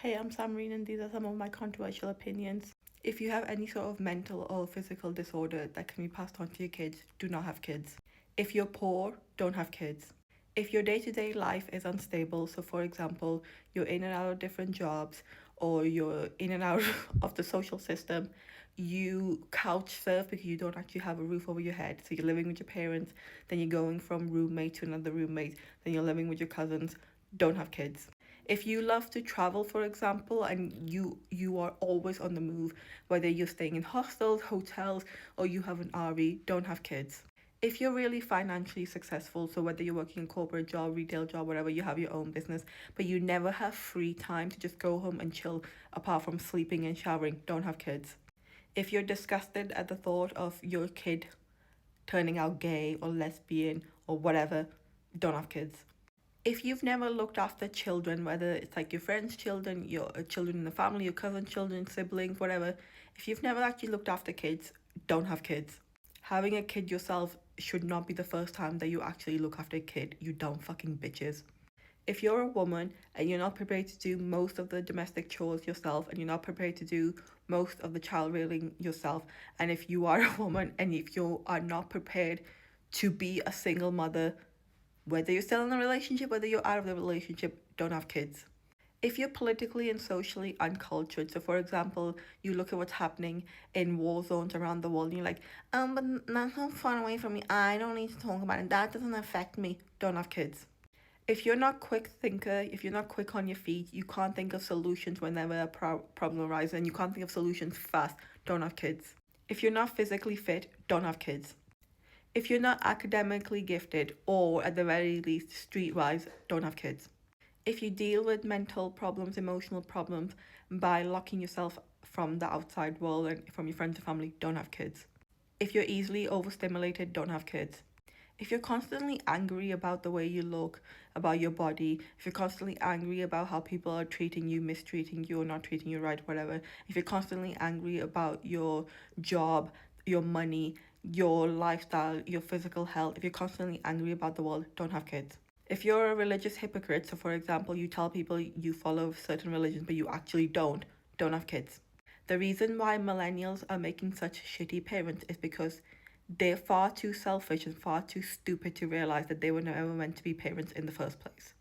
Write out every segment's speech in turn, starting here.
Hey, I'm Samreen, and these are some of my controversial opinions. If you have any sort of mental or physical disorder that can be passed on to your kids, do not have kids. If you're poor, don't have kids. If your day to day life is unstable, so for example, you're in and out of different jobs or you're in and out of the social system, you couch surf because you don't actually have a roof over your head. So you're living with your parents, then you're going from roommate to another roommate, then you're living with your cousins, don't have kids. If you love to travel, for example, and you are always on the move, whether you're staying in hostels, hotels, or you have an RV, don't have kids. If you're really financially successful, so whether you're working a corporate job, retail job, whatever, you have your own business, but you never have free time to just go home and chill apart from sleeping and showering, don't have kids. If you're disgusted at the thought of your kid turning out gay or lesbian or whatever, don't have kids. If you've never looked after children, whether it's like your friends' children, your children in the family, your cousin's children, siblings, whatever, if you've never actually looked after kids, don't have kids. Having a kid yourself should not be the first time that you actually look after a kid, you dumb fucking bitches. If you're a woman and you're not prepared to do most of the domestic chores yourself and you're not prepared to do most of the child rearing yourself, and if you are a woman and if you are not prepared to be a single mother, whether you're still in a relationship, whether you're out of the relationship, don't have kids. If you're politically and socially uncultured, so for example, you look at what's happening in war zones around the world and you're like, but that's not far away from me. I don't need to talk about it. That doesn't affect me. Don't have kids. If you're not quick thinker, if you're not quick on your feet, you can't think of solutions whenever a problem arises, and you can't think of solutions fast, don't have kids. If you're not physically fit, don't have kids. If you're not academically gifted or at the very least streetwise, don't have kids. If you deal with mental problems, emotional problems by locking yourself from the outside world and from your friends and family, don't have kids. If you're easily overstimulated, don't have kids. If you're constantly angry about the way you look, about your body, if you're constantly angry about how people are treating you, mistreating you, or not treating you right, whatever, if you're constantly angry about your job, your money, your lifestyle, your physical health, if you're constantly angry about the world, don't have kids. If you're a religious hypocrite, so for example, you tell people you follow certain religions but you actually don't have kids. The reason why millennials are making such shitty parents is because they're far too selfish and far too stupid to realize that they were never meant to be parents in the first place.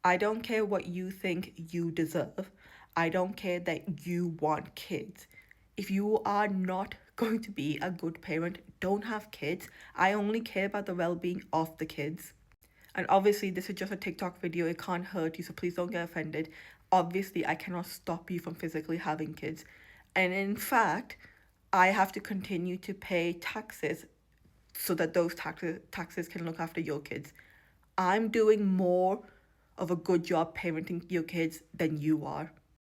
I don't care what you think you deserve. I don't care that you want kids. If you are not going to be a good parent, don't have kids. I only care about the well being of the kids. And obviously, this is just a TikTok video, it can't hurt you, so please don't get offended. Obviously, I cannot stop you from physically having kids. And in fact, I have to continue to pay taxes so that those taxes can look after your kids. I'm doing more of a good job parenting your kids than you are.